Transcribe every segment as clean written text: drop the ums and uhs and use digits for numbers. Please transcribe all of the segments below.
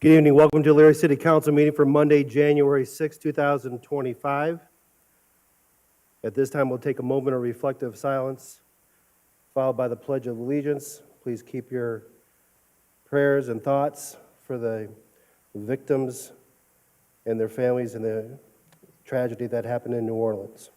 Good evening. Welcome to Elyria City Council meeting for Monday, January 6, 2025. At this time, we'll take a moment of reflective silence, followed by the Pledge of Allegiance. Please keep your prayers and thoughts for the victims and their families in the tragedy that happened in New Orleans.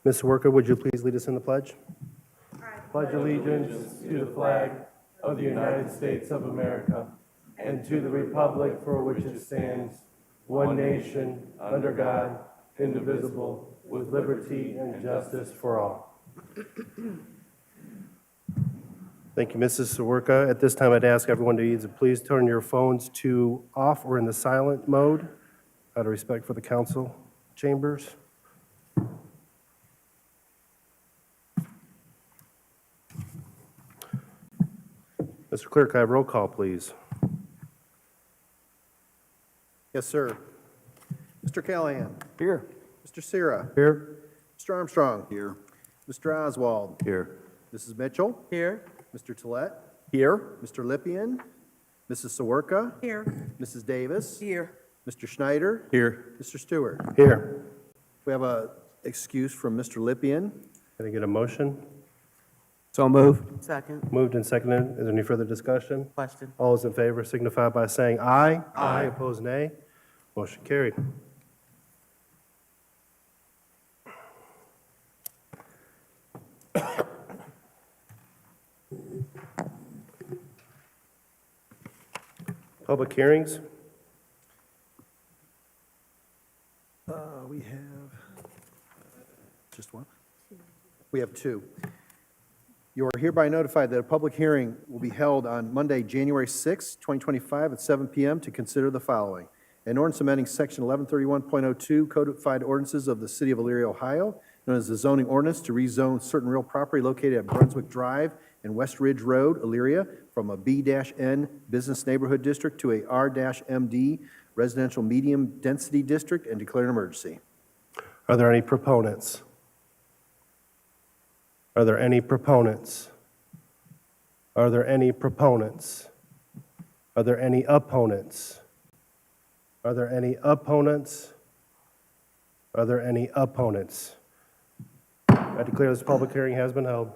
Ms. Worker, would you please lead us in the pledge? Pledge allegiance to the flag of the United States of America and to the republic for which it stands, one nation, under God, indivisible, with liberty and justice for all. Thank you, Mrs. Sawerka. At this time, I'd ask everyone to please turn your phones to off or in the silent mode, out of respect for the council chambers. Mr. Clerk, can I have roll call, please? Yes, sir. Mr. Callahan. Here. Mr. Sira. Here. Mr. Armstrong. Here. Mr. Oswald. Here. Mrs. Mitchell. Here. Mr. Tolet. Here. Mr. Lippian. Mrs. Sawerka. Here. Mrs. Davis. Here. Mr. Schneider. Here. Mr. Stewart. Here. We have a excuse from Mr. Lippian. Can I get a motion? So move. Second. Moved and seconded. Is there any further discussion? Question. All those in favor signify by saying aye. Aye. Opposed, nay. Motion carried. Public hearings. We have just one? We have two. You are hereby notified that a public hearing will be held on Monday, January 6, 2025 at 7 p.m. to consider the following: an ordinance amending Section 1131.02 codified ordinances of the City of Elyria, Ohio, known as the zoning ordinance to rezone certain real property located at Brunswick Drive and West Ridge Road, Elyria, from a B-N Business Neighborhood District to a R-MD Residential Medium Density District, and declare an emergency. Are there any proponents? Are there any proponents? Are there any proponents? Are there any opponents? Are there any opponents? Are there any opponents? I declare this public hearing has been held.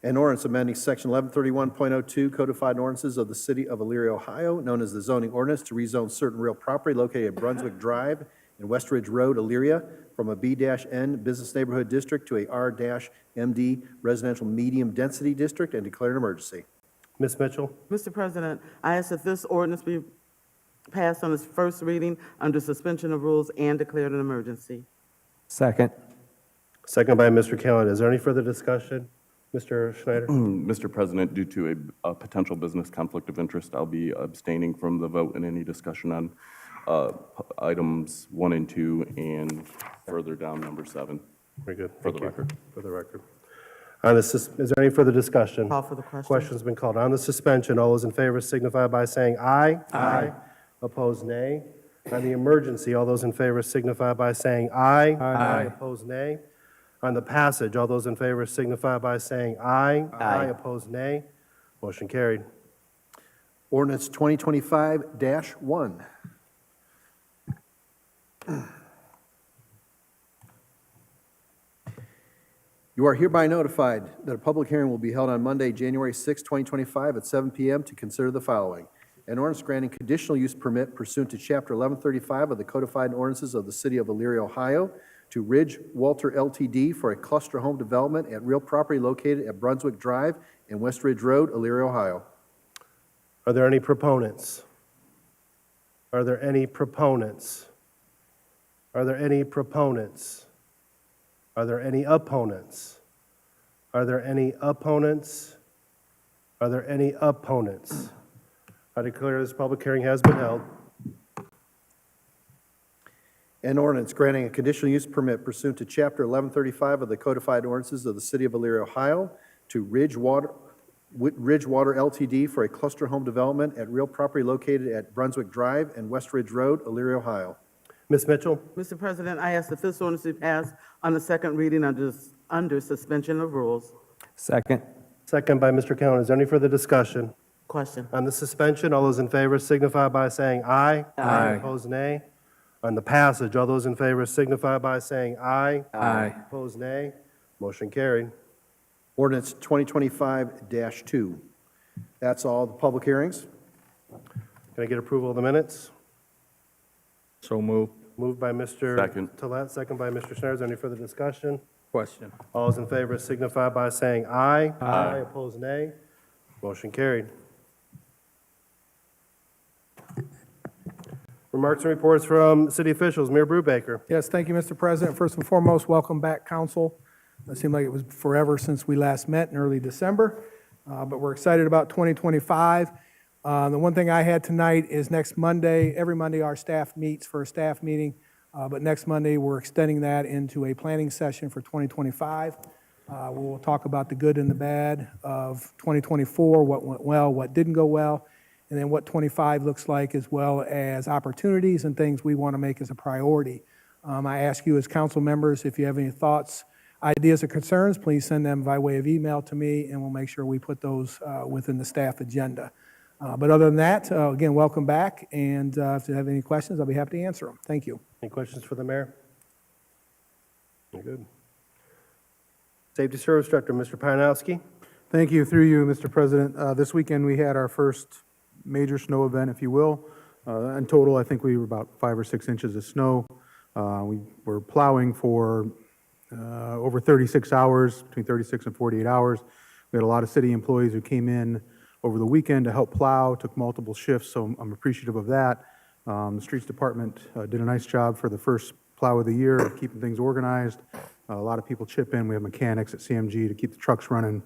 An ordinance amending Section 1131.02 codified ordinances of the City of Elyria, Ohio, known as the zoning ordinance to rezone certain real property located at Brunswick Drive and West Ridge Road, Elyria, from a B-N Business Neighborhood District to a R-MD Residential Medium Density District, and declare an emergency. Ms. Mitchell? Mr. President, I ask that this ordinance be passed on its first reading under suspension of rules and declared an emergency. Second. Second by Mr. Callahan. Is there any further discussion? Mr. Schneider? Mr. President, due to a potential business conflict of interest, I'll be abstaining from the vote in any discussion on items 1 and 2 and further down number 7. Very good. For Thank the you. record. For the record. Is there any further discussion? Call for the question. Question's been called. On the suspension, all those in favor signify by saying aye. Aye. Opposed, nay. On the emergency, all those in favor signify by saying aye. Aye. Opposed, nay. On the passage, all those in favor signify by saying aye. Aye. Opposed, nay. Motion carried. Ordinance 2025-1. You are hereby notified that a public hearing will be held on Monday, January 6, 2025 at 7 p.m. to consider the following: an ordinance granting conditional use permit pursuant to Chapter 1135 of the Codified Ordinances of the City of Elyria, Ohio, to Ridge Walter Ltd. for a cluster home development at real property located at Brunswick Drive and West Ridge Road, Elyria, Ohio. Are there any proponents? Are there any proponents? Are there any proponents? Are there any opponents? Are there any opponents? Are there any opponents? I declare this public hearing has been held. An ordinance granting a conditional use permit pursuant to Chapter 1135 of the Codified Ordinances of the City of Elyria, Ohio, to Ridge Ridgewater LTD for a cluster home development at real property located at Brunswick Drive and West Ridge Road, Elyria, Ohio. Ms. Mitchell? Mr. President, I ask that this ordinance be passed on the second reading under suspension of rules. Second. Second by Mr. Callen. Is there any further discussion? Question. On the suspension, all those in favor signify by saying aye. Aye. Opposed, nay. On the passage, all those in favor signify by saying aye. Aye. Opposed, nay. Motion carried. Ordinance 2025-2. That's all the public hearings. Can I get approval of the minutes? So move. Moved by Mr. Second. Tolet, second by Mr. Schneider. Is there any further discussion? Question. All those in favor signify by saying aye. Aye. Opposed, nay. Motion carried. Remarks and reports from city officials. Mayor Brubaker. Yes, thank you, Mr. President. First and foremost, welcome back, council. It seemed like it was forever since we last met in early December, but we're excited about 2025. The one thing I had tonight is next Monday, every Monday our staff meets for a staff meeting, but next Monday we're extending that into a planning session for 2025. We'll talk about the good and the bad of 2024, what went well, what didn't go well, and then what 25 looks like, as well as opportunities and things we want to make as a priority. I ask you as council members, if you have any thoughts, ideas, or concerns, please send them by way of email to me, and we'll make sure we put those within the staff agenda. But other than that, again, welcome back, and if you have any questions, I'll be happy to answer them. Thank you. Any questions for the mayor? You're good. Safety Service Director, Mr. Pianowski. Thank you, through you, Mr. President. This weekend, we had our first major snow event, if you will. In total, I think we were about 5 or 6 inches of snow. We were plowing for over 36 hours, between 36 and 48 hours. We had a lot of city employees who came in over the weekend to help plow, took multiple shifts, so I'm appreciative of that. The Streets Department did a nice job for the first plow of the year, of keeping things organized. A lot of people chip in. We have mechanics at CMG to keep the trucks running.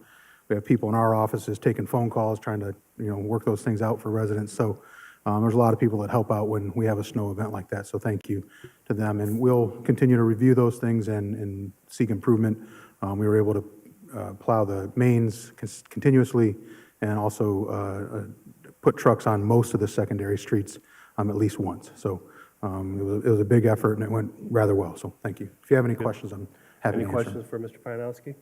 We have people in our offices taking phone calls, trying to, work those things out for residents. So there's a lot of people that help out when we have a snow event like that. So thank you to them. And we'll continue to review those things and seek improvement. We were able to plow the mains continuously and also put trucks on most of the secondary streets at least once. So it was a big effort, and it went rather well. So thank you. If you have any questions, I'm happy Any to answer them. questions for Mr. Pianowski?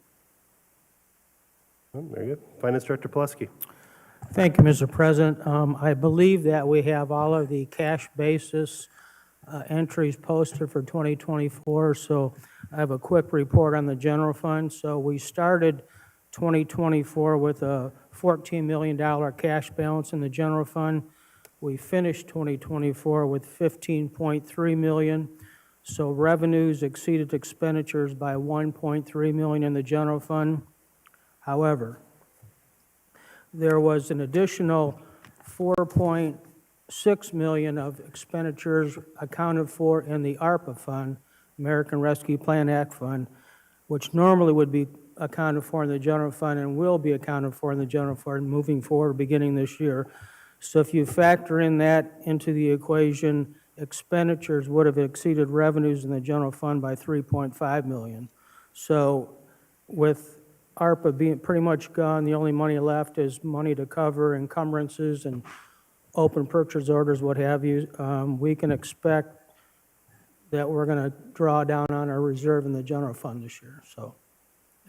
Oh, very good. Finance Director Pulaski. Thank you, Mr. President. I believe that we have all of the cash basis entries posted for 2024, so I have a quick report on the general fund. So we started 2024 with a $14 million cash balance in the general fund. We finished 2024 with $15.3 million. So revenues exceeded expenditures by $1.3 million in the general fund. However, there was an additional $4.6 million of expenditures accounted for in the ARPA fund, American Rescue Plan Act fund, which normally would be accounted for in the general fund and will be accounted for in the general fund moving forward beginning this year. So if you factor in that into the equation, expenditures would have exceeded revenues in the general fund by $3.5 million. So with ARPA being pretty much gone, the only money left is money to cover encumbrances and open purchase orders, what have you. We can expect that we're going to draw down on our reserve in the general fund this year. So,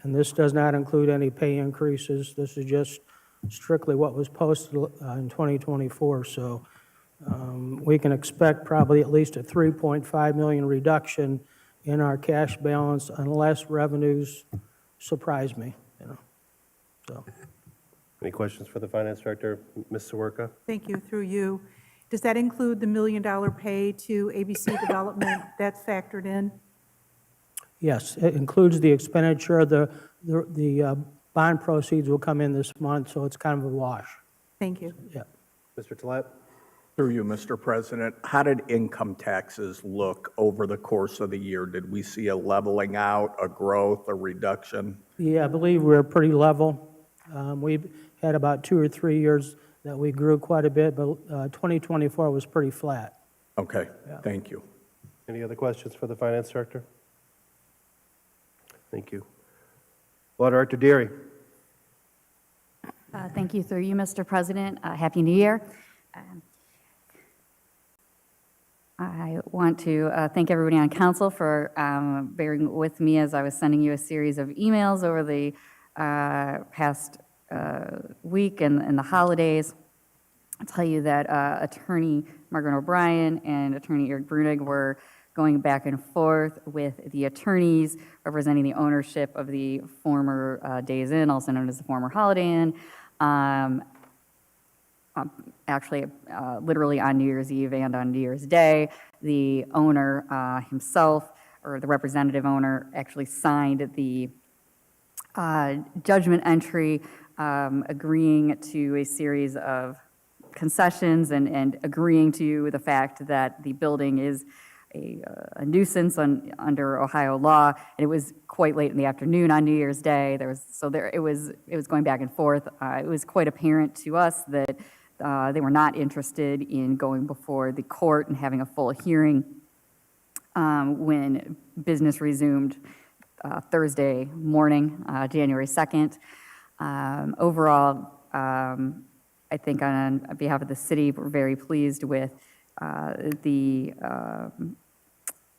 and this does not include any pay increases. This is just strictly what was posted in 2024. So we can expect probably at least a $3.5 million reduction in our cash balance unless revenues surprise me, So. Any questions for the Finance Director, Ms. Sawerka? Thank you, through you. Does that include the $1 million pay to ABC Development? That's factored in? Yes, it includes the expenditure. The bond proceeds will come in this month, so it's kind of a wash. Thank you. Yeah. Mr. Tolet? Through you, Mr. President, how did income taxes look over the course of the year? Did we see a leveling out, a growth, a reduction? Yeah, I believe we're pretty level. We've had about 2 or 3 years that we grew quite a bit, but 2024 was pretty flat. Okay, thank you. Any other questions for the Finance Director? Thank you. Law Director Deary. Thank you, through you, Mr. President. Happy New Year. I want to thank everybody on council for bearing with me as I was sending you a series of emails over the past week and the holidays. I'll tell you that Attorney Margaret O'Brien and Attorney Eric Brunig were going back and forth with the attorneys representing the ownership of the former Days Inn, also known as the former Holiday Inn, actually literally on New Year's Eve and on New Year's Day. The owner himself, or the representative owner, actually signed the judgment entry agreeing to a series of concessions and agreeing to the fact that the building is a nuisance under Ohio law. And it was quite late in the afternoon on New Year's Day. It was going back and forth. It was quite apparent to us that they were not interested in going before the court and having a full hearing when business resumed Thursday morning, January 2nd. Overall, I think on behalf of the city, we're very pleased with the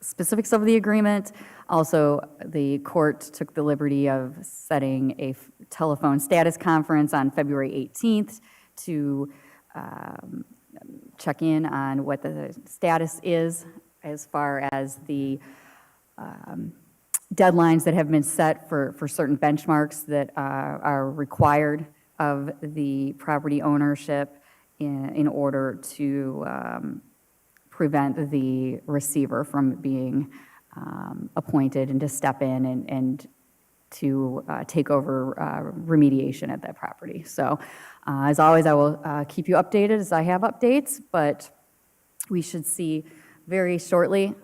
specifics of the agreement. Also, the court took the liberty of setting a telephone status conference on February 18th to check in on what the status is as far as the deadlines that have been set for certain benchmarks that are required of the property ownership in order to prevent the receiver from being appointed and to step in and to take over remediation at that property. So as always, I will keep you updated as I have updates, but we should see very shortly.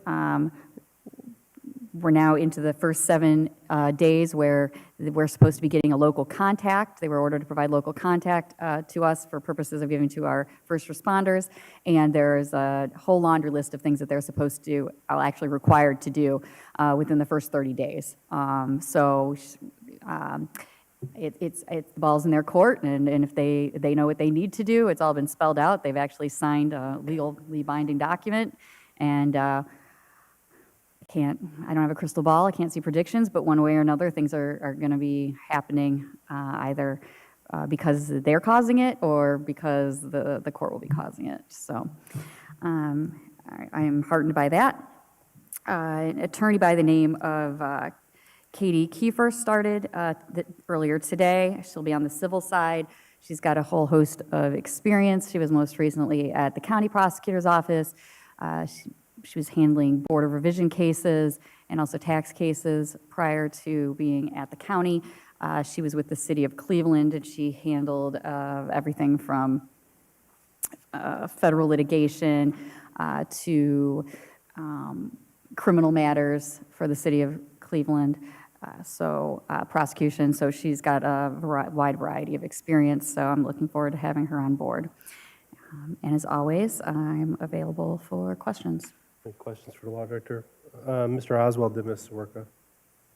We're now into the first 7 days where we're supposed to be getting a local contact. They were ordered to provide local contact to us for purposes of giving to our first responders. And there's a whole laundry list of things that they're supposed to, actually required to do within the first 30 days. It's the ball's in their court, and if they know what they need to do, it's all been spelled out. They've actually signed a legally binding document, and I don't have a crystal ball, I can't see predictions, but one way or another, things are going to be happening either because they're causing it or because the court will be causing it. So I am heartened by that. An attorney by the name of Katie Kiefer started earlier today. She'll be on the civil side. She's got a whole host of experience. She was most recently at the county prosecutor's office. She was handling board of revision cases and also tax cases prior to being at the county. She was with the city of Cleveland, and she handled everything from federal litigation to criminal matters for the city of Cleveland, prosecution. So she's got a wide variety of experience, so I'm looking forward to having her on board. And as always, I'm available for questions. Any questions for the law director? Mr. Oswald, then Ms. Swerka.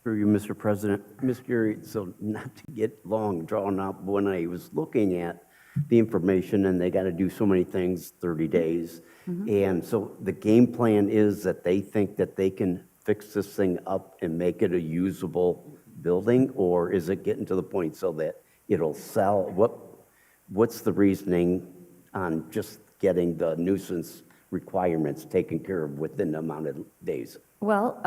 Through you, Mr. President. Ms. Geary, so not to get long drawn out, but when I was looking at the information, and they got to do so many things, 30 days, and so the game plan is that they think that they can fix this thing up and make it a usable building, or is it getting to the point so that it'll sell? What's the reasoning on just getting the nuisance requirements taken care of within the amount of days? Well,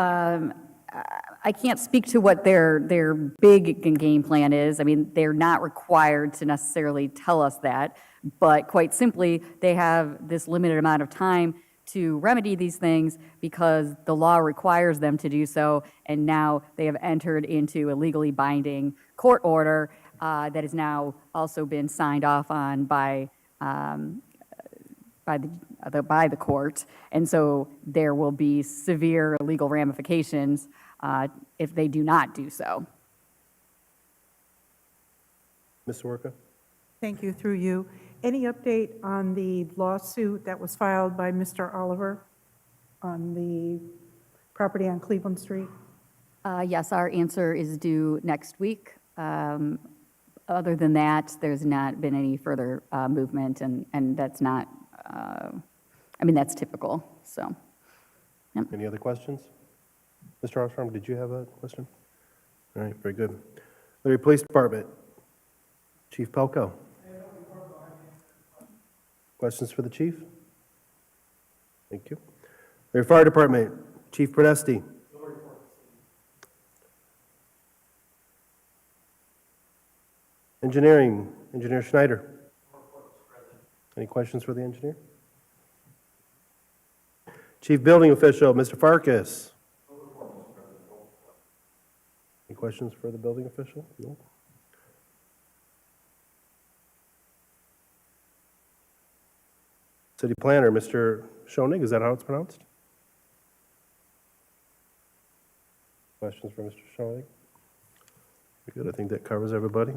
I can't speak to what their big game plan is. I mean, they're not required to necessarily tell us that, but quite simply, they have this limited amount of time to remedy these things because the law requires them to do so, and now they have entered into a legally binding court order that has now also been signed off on by the court, and so there will be severe legal ramifications if they do not do so. Ms. Swerka? Thank you, through you. Any update on the lawsuit that was filed by Mr. Oliver on the property on Cleveland Street? Yes, our answer is due next week. other than that, there's not been any further movement, and that's not, I mean, that's typical, so. Any other questions? Mr. Armstrong, did you have a question? All right, very good. Liberty Police Department, Chief Pelko. Questions for the chief? Thank you. Liberty Fire Department, Chief Podesta. Engineering, Engineer Schneider. Any questions for the engineer? Chief Building Official, Mr. Farkas. Any questions for the building official? No? City Planner, Mr. Schoening, is that how it's pronounced? Questions for Mr. Schoening? Very good, I think that covers everybody.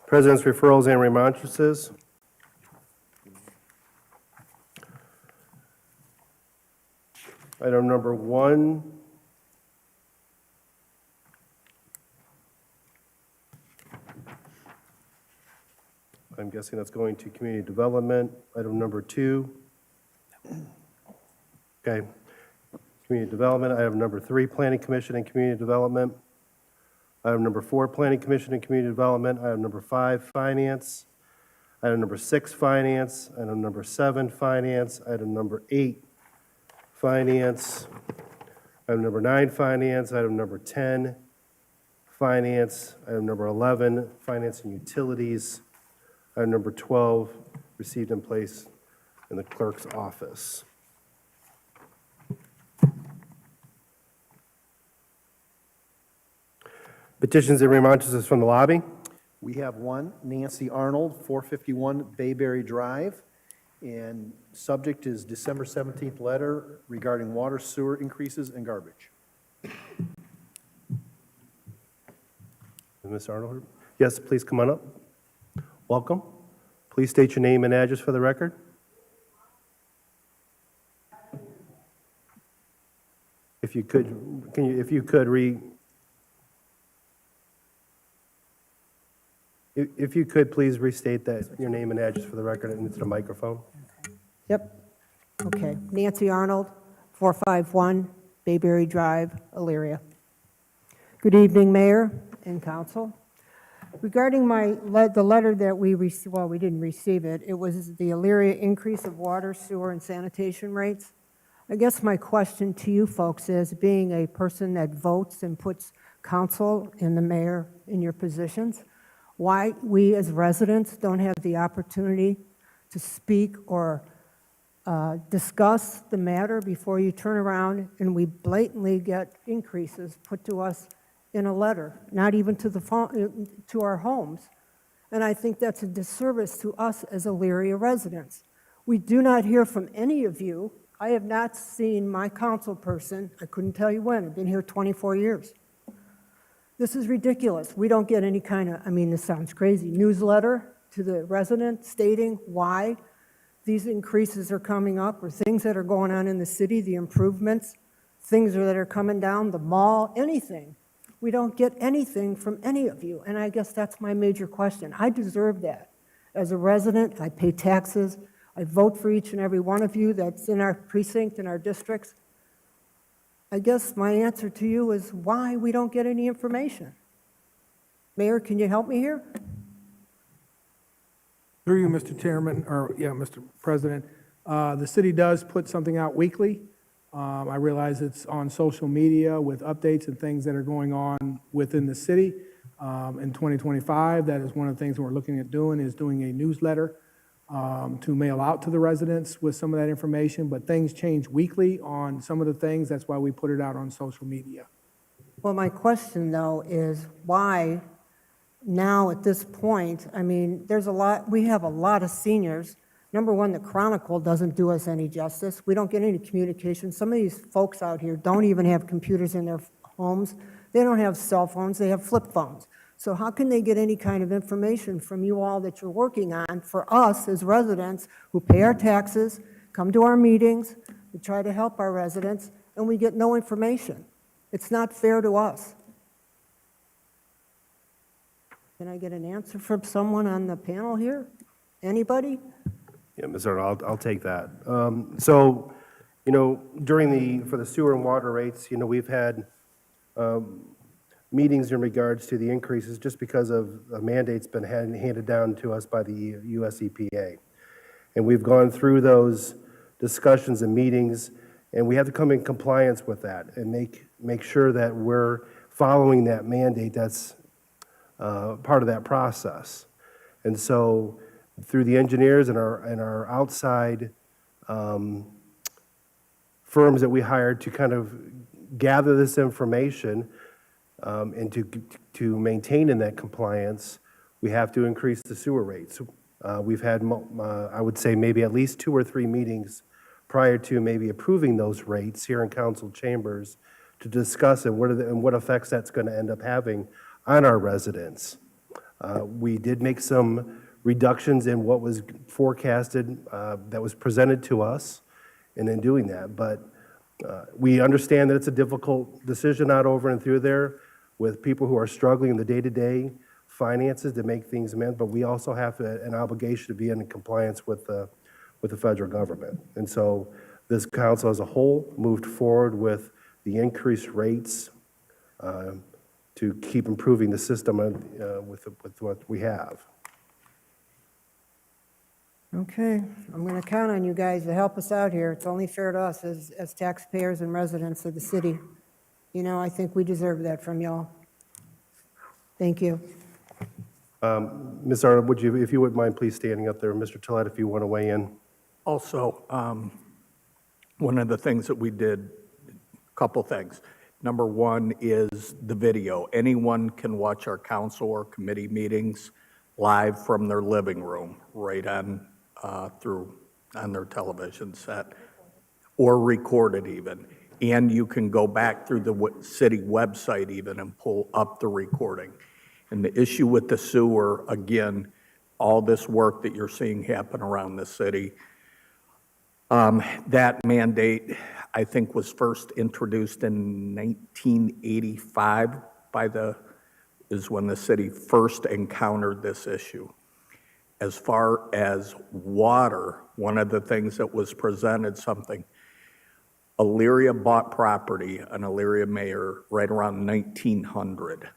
President's referrals and remonstrances. Item number 1. I'm guessing that's going to community development. Item number 2. Okay. Community development. Item number 3, planning commission and community development. Item number 4, Planning Commission and Community Development. Item number 5, Finance. Item number 6, Finance. Item number 7, Finance. Item number 8, Finance. Item number 9, Finance. Item number 10, Finance. Item number 11, Finance and Utilities. Item number 12, received and placed in the clerk's office. Petitions and remonstrances from the lobby. We have one, Nancy Arnold, 451 Bayberry Drive, and subject is December 17th letter regarding water, sewer increases, and garbage. Ms. Arnold? Yes, please come on up. Welcome. Please state your name and address for the record. If you could, if you could please restate that, your name and address for the record and into the microphone. Yep. Okay. Nancy Arnold, 451 Bayberry Drive, Elyria. Good evening, Mayor and Council. Regarding the letter that we received, well, we didn't receive it. It was the Elyria increase of water, sewer, and sanitation rates. I guess my question to you folks is, being a person that votes and puts council and the mayor in your positions, why we as residents don't have the opportunity to speak or discuss the matter before you turn around and we blatantly get increases put to us in a letter, not even to the phone, to our homes. And I think that's a disservice to us as Elyria residents. We do not hear from any of you. I have not seen my council person, I couldn't tell you when, I've been here 24 years. This is ridiculous. We don't get any kind of, I mean, this sounds crazy, newsletter to the resident stating why these increases are coming up or things that are going on in the city, the improvements, things that are coming down, the mall, anything. We don't get anything from any of you, and I guess that's my major question. I deserve that. As a resident, I pay taxes, I vote for each and every one of you that's in our precinct, in our districts. I guess my answer to you is why we don't get any information. Mayor, can you help me here? Through you, Mr. Chairman, or, yeah, Mr. President, the city does put something out weekly. I realize it's on social media with updates and things that are going on within the city. In 2025, that is one of the things we're looking at doing, is doing a newsletter to mail out to the residents with some of that information, but things change weekly on some of the things. That's why we put it out on social media. Well, my question, though, is why now at this point, I mean, we have a lot of seniors. Number one, the Chronicle doesn't do us any justice. We don't get any communication. Some of these folks out here don't even have computers in their homes. They don't have cell phones. They have flip phones. So how can they get any kind of information from you all that you're working on for us as residents who pay our taxes, come to our meetings, we try to help our residents, and we get no information? It's not fair to us. Can I get an answer from someone on the panel here? Anybody? Yeah, Ms. Arnold, I'll take that. So, you know, for the sewer and water rates, you know, we've had meetings in regards to the increases just because of a mandate's been handed down to us by the US EPA. And we've gone through those discussions and meetings, and we have to come in compliance with that and make sure that we're following that mandate that's part of that process. And so through the engineers and our outside firms that we hired to kind of gather this information and to maintain in that compliance, we have to increase the sewer rates. We've had, I would say, maybe at least 2 or 3 meetings prior to maybe approving those rates here in council chambers to discuss and what effects that's going to end up having on our residents. We did make some reductions in what was forecasted that was presented to us, and in doing that, but we understand that it's a difficult decision out over and through there with people who are struggling in the day-to-day finances to make things amend, but we also have an obligation to be in compliance with the federal government. And so this council as a whole moved forward with the increased rates to keep improving the system with what we have. Okay, I'm going to count on you guys to help us out here. It's only fair to us as taxpayers and residents of the city. You know, I think we deserve that from y'all. Thank you. Ms. Arnold, if you wouldn't mind, please standing up there. Mr. Tolet, if you want to weigh in. Also, one of the things that we did, a couple things. Number one is the video. Anyone can watch our council or committee meetings live from their living room, right on on their television set, or record it even. And you can go back through the city website even and pull up the recording. And the issue with the sewer, again, all this work that you're seeing happen around the city, that mandate, I think, was first introduced in 1985 is when the city first encountered this issue. As far as water, one of the things that was presented, Elyria bought property on Elyria Mayor right around 1900.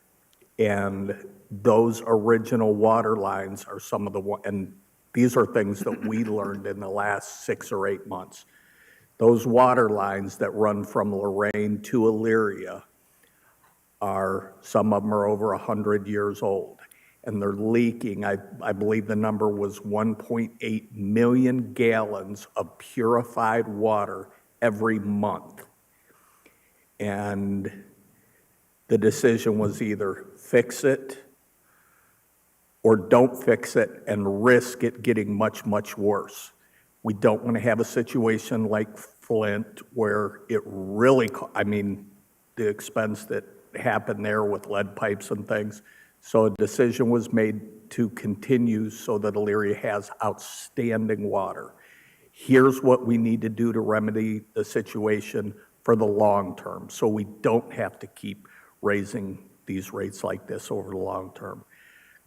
And those original water lines are some of and these are things that we learned in the last 6 or 8 months. Those water lines that run from Lorraine to Elyria some of them are over 100 years old, and they're leaking. I believe the number was 1.8 million gallons of purified water every month. And the decision was either fix it or don't fix it and risk it getting much, much worse. We don't want to have a situation like Flint where it really, the expense that happened there with lead pipes and things. So a decision was made to continue so that Elyria has outstanding water. Here's what we need to do to remedy the situation for the long term, so we don't have to keep raising these rates like this over the long term.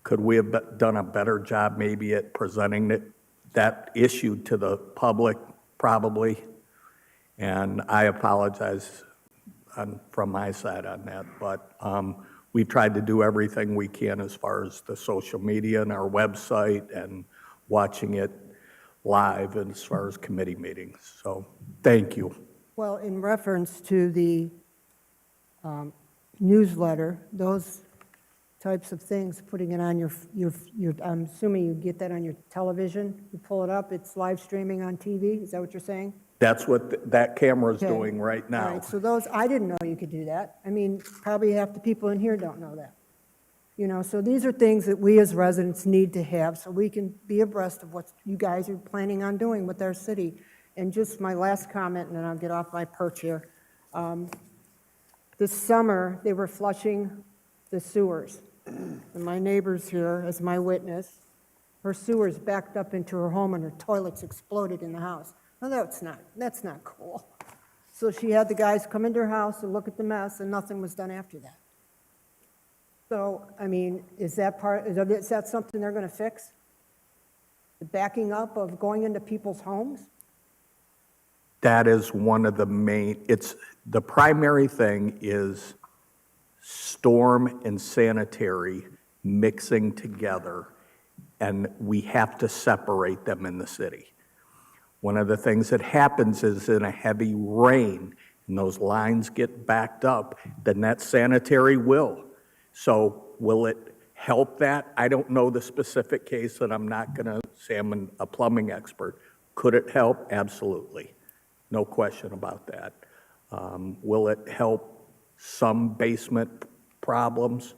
Could we have done a better job maybe at presenting that issue to the public? Probably. And I apologize from my side on that, but we've tried to do everything we can as far as the social media and our website and watching it live and as far as committee meetings. So thank you. Well, in reference to the newsletter, those types of things, putting it on your, I'm assuming you get that on your television, you pull it up, it's live streaming on TV, is that what you're saying? That's what that camera's Okay. doing right All now. right, so those, I didn't know you could do that. I mean, probably half the people in here don't know that. You know, so these are things that we as residents need to have so we can be abreast of what you guys are planning on doing with our city. And just my last comment, and then I'll get off my perch here. This summer, they were flushing the sewers and my neighbor's here as my witness. Her sewer's backed up into her home and her toilet's exploded in the house. Now, that's not cool. So she had the guys come into her house to look at the mess, and nothing was done after that. So, I mean, is that something they're going to fix? The backing up of going into people's homes? That is one of the main, the primary thing is storm and sanitary mixing together, and we have to separate them in the city. One of the things that happens is in a heavy rain, and those lines get backed up, then that sanitary will. So will it help that? I don't know the specific case, and I'm not going to say I'm a plumbing expert. Could it help? Absolutely. No question about that. Will it help some basement problems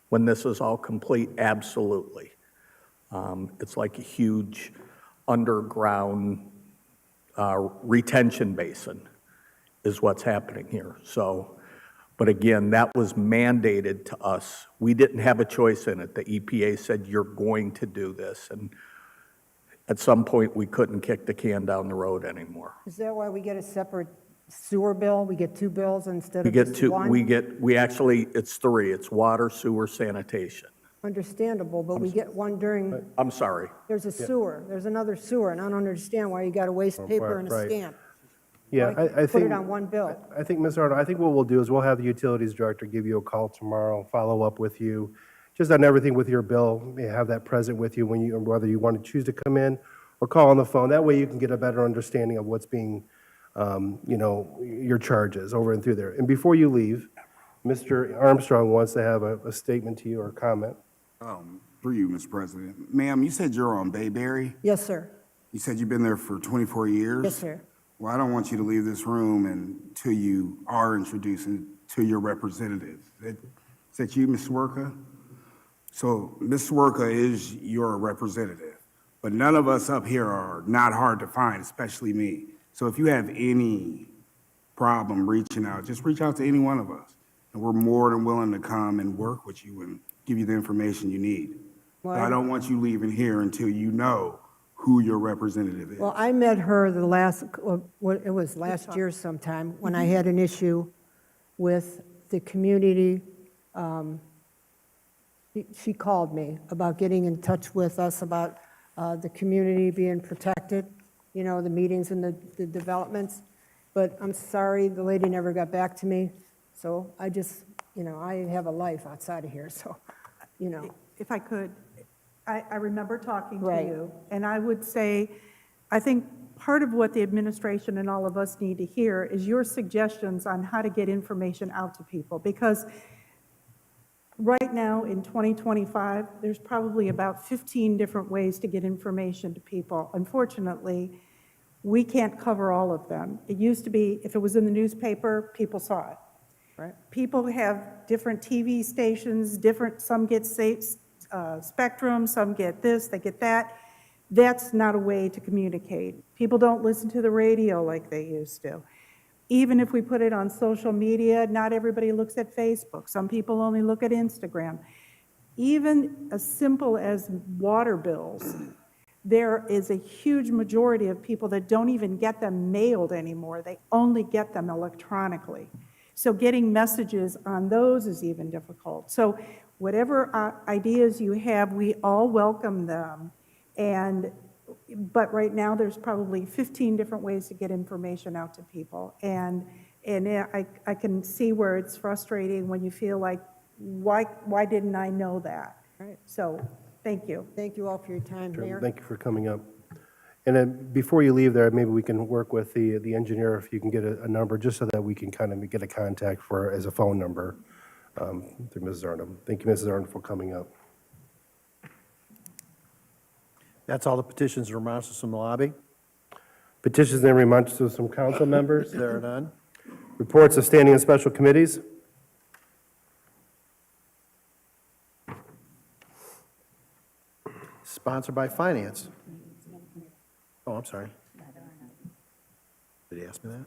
when this is all complete? Absolutely. It's like a huge underground retention basin is what's happening here. So, but again, that was mandated to us. We didn't have a choice in it. The EPA said, you're going to do this. And at some point, we couldn't kick the can down the road anymore. Is that why we get a separate sewer bill? We get two bills instead We of get just two, one? we actually, it's three. It's water, sewer, sanitation. Understandable, but we get one during, I'm sorry. there's a sewer, there's another sewer, and I don't understand why you got to waste paper and a right. stamp. Yeah, Why I think. Put it on one bill. I think, Ms. Arnold, I think what we'll do is we'll have the utilities director give you a call tomorrow, follow up with you, just on everything with your bill, have that present with you when you, whether you want to choose to come in or call on the phone. That way you can get a better understanding of what's being, your charges over and through there. And before you leave, Mr. Armstrong wants to have a statement to you or a comment. Through you, Mr. President. Ma'am, you said you're on Bayberry. Yes, sir. You said you've been there for 24 years? Yes, sir. Well, I don't want you to leave this room until you are introduced to your representative. Is that you, Ms. Swerka? So Ms. Swerka is your representative, but none of us up here are not hard to find, especially me. So if you have any problem reaching out, just reach out to any one of us, and we're more than willing to come and work with you and give you the information you need. But I don't want you leaving here until you know who your representative is. Well, I met her it was last year sometime, when I had an issue with the community. She called me about getting in touch with us about the community being protected, the meetings and the developments. But I'm sorry, the lady never got back to me. So I just, I have a life outside of here, so, If I could, I remember talking to Right. you, and I would say, I think part of what the administration and all of us need to hear is your suggestions on how to get information out to people, because right now in 2025, there's probably about 15 different ways to get information to people. Unfortunately, we can't cover all of them. It used to be, if it was in the newspaper, people saw it. Right. People have different TV stations, some get Spectrum, some get this, they get that. That's not a way to communicate. People don't listen to the radio like they used to. Even if we put it on social media, not everybody looks at Facebook. Some people only look at Instagram. Even as simple as water bills, there is a huge majority of people that don't even get them mailed anymore. They only get them electronically. So getting messages on those is even difficult. So whatever ideas you have, we all welcome them. But right now, there's probably 15 different ways to get information out to people. And I can see where it's frustrating when you feel like, why didn't I know that? Right. So, thank you. Thank you all for your time, Mayor. Thank you for coming up. And then before you leave there, maybe we can work with the engineer if you can get a number, just so that we can kind of get a contact as a phone number through Mrs. Arnold. Thank you, Mrs. Arnold, for coming up. That's all the petitions and remonstrances from the lobby. Petitions and remonstrances from council members. There are none. Reports of standing and special committees. Sponsored by Finance. Oh, I'm sorry. Did he ask me that?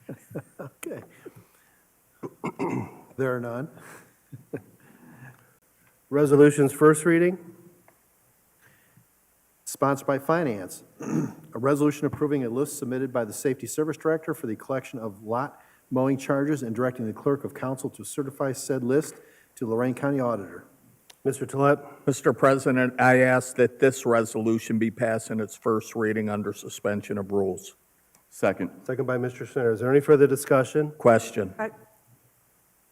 Yes. Okay. There are none. Resolutions first reading. Sponsored by Finance, a resolution approving a list submitted by the Safety Service Director for the collection of lot mowing charges and directing the Clerk of Council to certify said list to Lorraine County Auditor. Mr. Tolet. Mr. President, I ask that this resolution be passed in its first reading under suspension of rules. Second. Second by Mr. Center. Is there any further discussion? Question.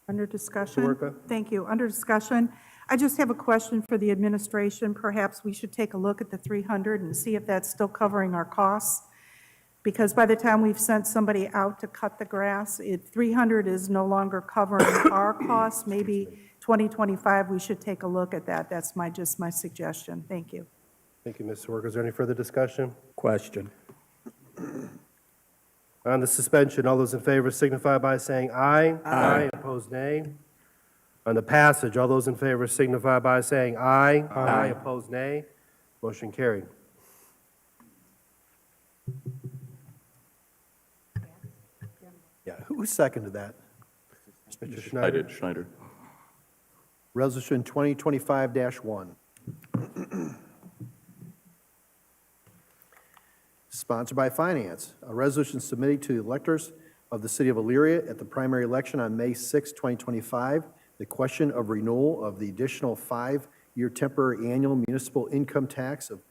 Under discussion? Worka. Thank you. Under discussion, I just have a question for the administration. Perhaps we should take a look at the 300 and see if that's still covering our costs. Because by the time we've sent somebody out to cut the grass, 300 is no longer covering our costs. Maybe 2025, we should take a look at that. That's just my suggestion. Thank you. Thank you, Ms. Zwerko. Is there any further discussion? Question. On the suspension, all those in favor signify by saying aye. Aye. Opposed, nay. On the passage, all those in favor signify by saying aye. Aye. Opposed, nay. Motion carried. Yeah, who seconded that? Mr. Schneider. Schneider. Resolution 2025-1. Sponsored by Finance, a resolution submitted to the electors of the city of Elyria at the primary election on May 6, 2025, the question of renewal of the additional 5-year temporary annual municipal income tax of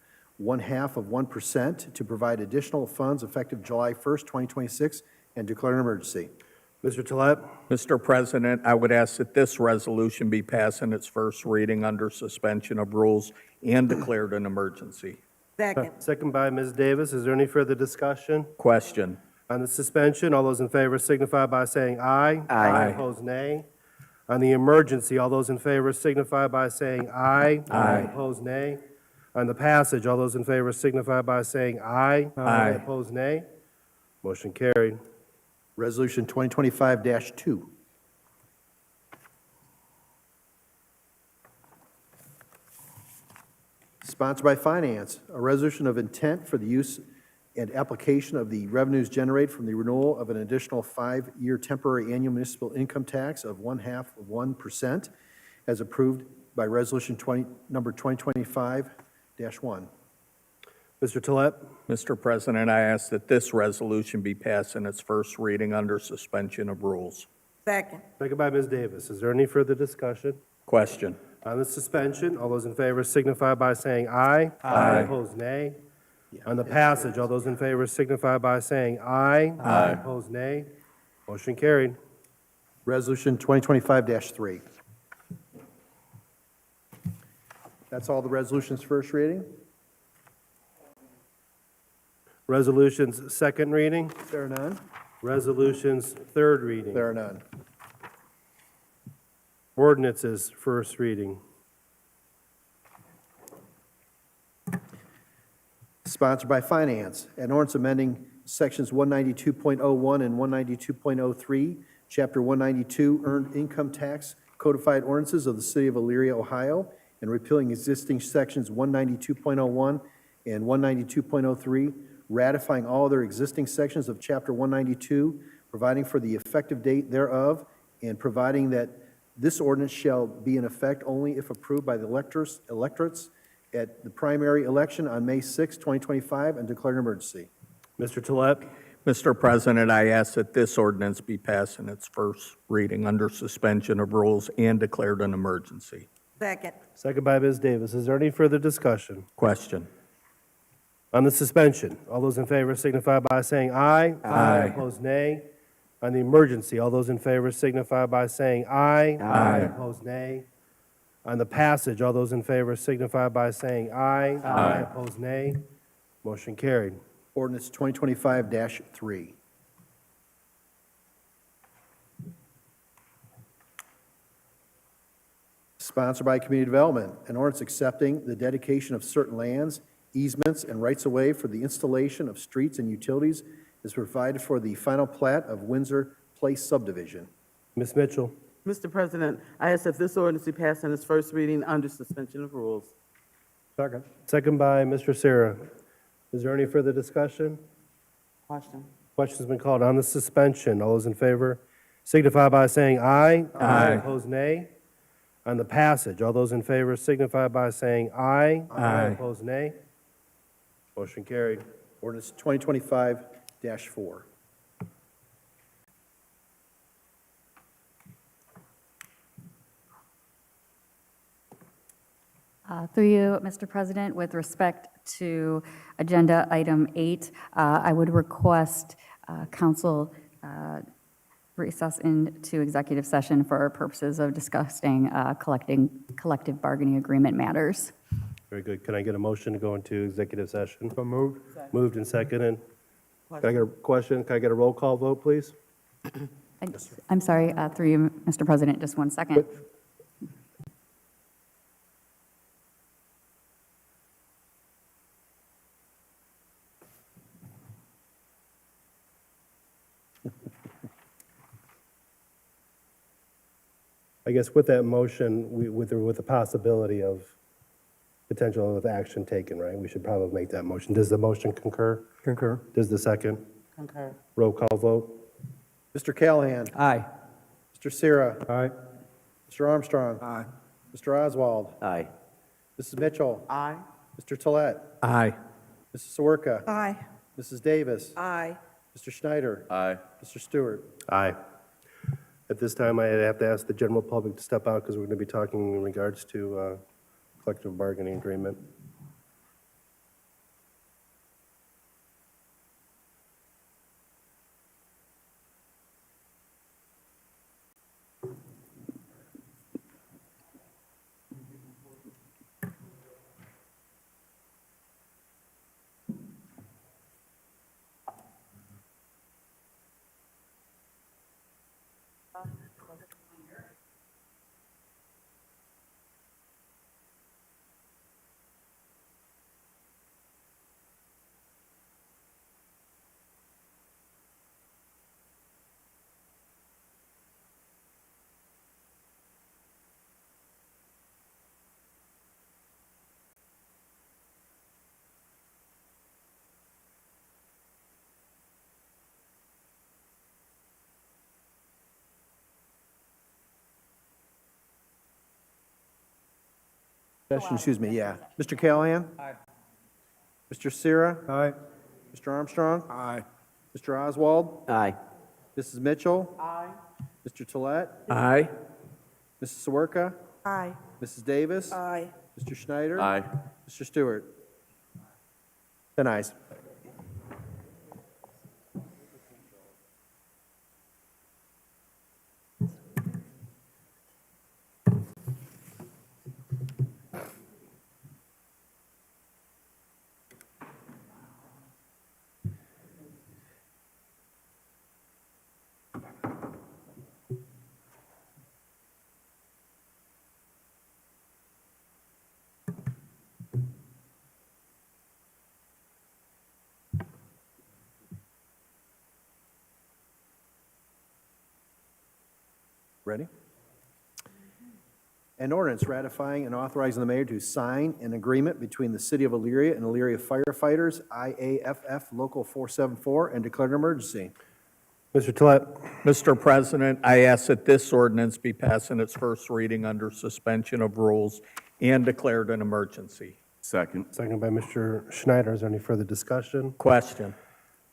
0.5% to provide additional funds effective July 1st, 2026, and declare an emergency. Mr. Tolet. Mr. President, I would ask that this resolution be passed in its first reading under suspension of rules and declared an emergency. Second by Ms. Davis. Is there any further discussion? Question. On the suspension, all those in favor signify by saying aye. Aye. Opposed, nay. On the emergency, all those in favor signify by saying aye. Aye. Opposed, nay. On the passage, all those in favor signify by saying aye. Aye. Opposed, nay. Motion carried. Resolution 2025-2. Sponsored by Finance, a resolution of intent for the use and application of the revenues generated from the renewal of an additional 5-year temporary annual municipal income tax of 0.5% as approved by Resolution number 2025-1. Mr. Tolet. Mr. President, I ask that this resolution be passed in its first reading under suspension of rules. Second. Second by Ms. Davis. Is there any further discussion? Question. On the suspension, all those in favor signify by saying aye. Aye. Opposed, nay. On the passage, all those in favor signify by saying aye. Aye. Opposed, nay. Motion carried. Resolution 2025-3. That's all the resolutions first reading. Resolutions second reading. There are none? Resolutions third reading. There are none. Ordinances first reading. Sponsored by Finance, an ordinance amending Sections 192.01 and 192.03, Chapter 192, Earned Income Tax Codified Ordinances of the City of Elyria, Ohio, and repealing existing Sections 192.01 and 192.03, ratifying all other existing sections of Chapter 192, providing for the effective date thereof, and providing that this ordinance shall be in effect only if approved by the electorates at the primary election on May 6, 2025, and declare an emergency. Mr. Tolet. Mr. President, I ask that this ordinance be passed in its first reading under suspension of rules and declared an emergency. Second. Second by Ms. Davis. Is there any further discussion? Question. On the suspension, all those in favor signify by saying aye. Aye. Opposed, nay. On the emergency, all those in favor signify by saying aye. Aye. Opposed, nay. On the passage, all those in favor signify by saying aye. Aye. Opposed, nay. Motion carried. Ordinance 2025-3. Sponsored by Community Development, an ordinance accepting the dedication of certain lands, easements, and rights-of-way for the installation of streets and utilities is provided for the final plat of Windsor Place subdivision. Ms. Mitchell. Mr. President, I ask that this ordinance be passed in its first reading under suspension of rules. Second. Second by Mr. Sarah. Is there any further discussion? Question. Question's been called. On the suspension, all those in favor signify by saying aye. Aye. Opposed, nay. On the passage, all those in favor signify by saying aye. Aye. Opposed, nay. Motion carried. Ordinance 2025-4. Through you, Mr. President, with respect to Agenda Item 8, I would request council recess into executive session for purposes of discussing collective bargaining agreement matters. Very good. Can I get a motion to go into executive session? So moved. Moved and seconded. Can I get a question? Can I get a roll call vote, please? I'm sorry, through you, Mr. President, just one second. I guess with that motion, with the possibility of potential of action taken, right? We should probably make that motion. Does the motion concur? Concur. Does the second? Concur. Roll call vote? Mr. Callahan? Aye. Mr. Sira? Aye. Mr. Armstrong? Aye. Mr. Oswald? Aye. Mrs. Mitchell? Aye. Mr. Tolet? Aye. Mrs. Sawerka? Aye. Mrs. Davis? Aye. Mr. Schneider? Aye. Mr. Stewart? Aye. At this time, I have to ask the general public to step out because we're going to be talking in regards to collective bargaining agreement. Excuse me, yeah. Mr. Callahan? Aye. Mr. Sira? Aye. Mr. Armstrong? Aye. Mr. Oswald? Aye. Mrs. Mitchell? Aye. Mr. Tolet? Aye. Mrs. Sawerka? Aye. Mrs. Davis? Aye. Mr. Schneider? Aye. Mr. Stewart? 10 ayes. Ready? An ordinance ratifying and authorizing the mayor to sign an agreement between the City of Elyria and Elyria firefighters, IAFF Local 474, and declared an emergency. Mr. Tolet. Mr. President, I ask that this ordinance be passed in its first reading under suspension of rules and declared an emergency. Second. Second by Mr. Schneider. Is there any further discussion? Question.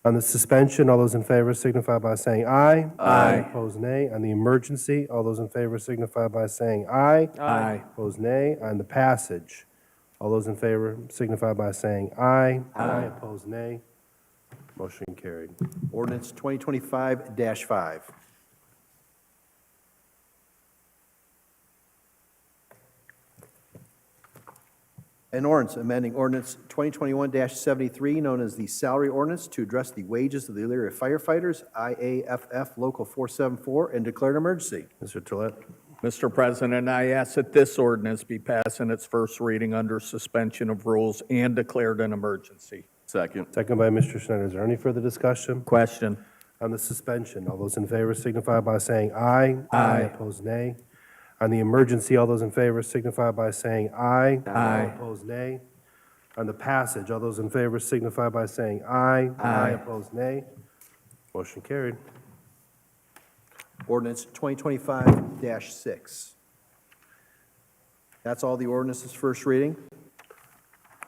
On the suspension, all those in favor signify by saying aye. Aye. Opposed, nay. On the emergency, all those in favor signify by saying aye. Aye. Opposed, nay. On the passage, all those in favor signify by saying aye. Aye. Opposed, nay. Motion carried. Ordinance 2025-5. An ordinance amending ordinance 2021-73, known as the salary ordinance, to address the wages of the Elyria firefighters, IAFF Local 474, and declare an emergency. Mr. Tolet. Mr. President, I ask that this ordinance be passed in its first reading under suspension of rules and declared an emergency. Second. Second by Mr. Schneider. Is there any further discussion? Question. On the suspension, all those in favor signify by saying aye. Aye. Opposed, nay. On the emergency, all those in favor signify by saying aye. Aye. Opposed, nay. On the passage, all those in favor signify by saying aye. Aye. Opposed, nay. Motion carried. Ordinance 2025-6. That's all the ordinances first reading.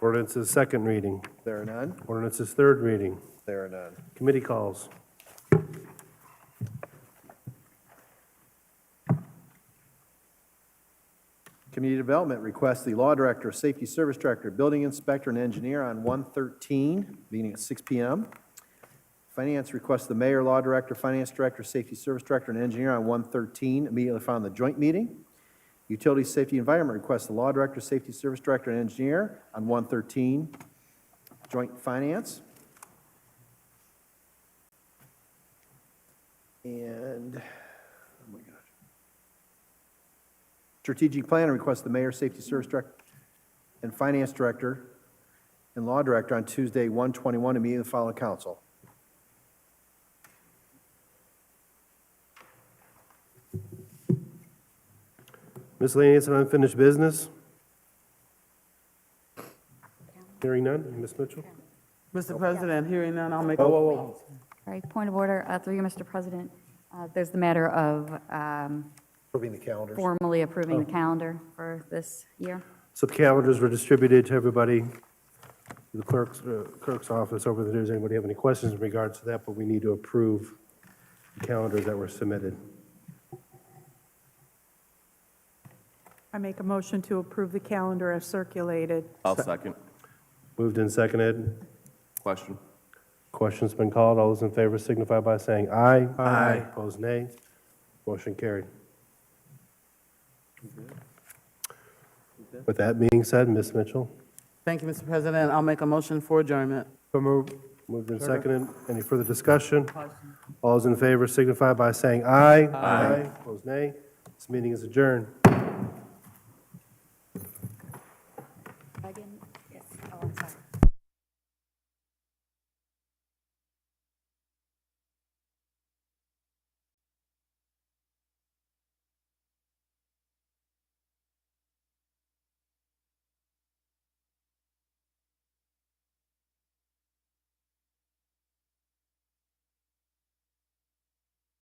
Ordinance is second reading. There are none. Ordinance is third reading. There are none. Committee calls. Community Development requests the Law Director, Safety Service Director, Building Inspector, and Engineer on 1/13, beginning at 6 p.m. Finance requests the Mayor, Law Director, Finance Director, Safety Service Director, and Engineer on 1/13, immediately following the joint meeting. Utility Safety Environment requests the Law Director, Safety Service Director, and Engineer on 1/13, joint finance. And, oh my gosh. Strategic Plan requests the Mayor, Safety Service Director, and Finance Director, and Law Director on Tuesday, 1/21, immediately following council. Miscellaneous and unfinished business? Hearing none. Ms. Mitchell? Mr. President, hearing none, I'll make a... All right, point of order, through you, Mr. President. There's the matter of Approving the calendars. formally approving the calendar for this year. So the calendars were distributed to everybody, the clerk's office over there. Does anybody have any questions in regards to that? But we need to approve the calendars that were submitted. I make a motion to approve the calendar as circulated. I'll second. Moved and seconded. Question. Question's been called. All those in favor signify by saying aye. Aye. Opposed, nay. Motion carried. With that being said, Ms. Mitchell, Thank you, Mr. President. I'll make a motion for adjournment. So moved. moved and seconded. Any further discussion? All those in favor signify by saying aye. Aye. Opposed, nay. This meeting is adjourned. Yes, oh, I'm sorry.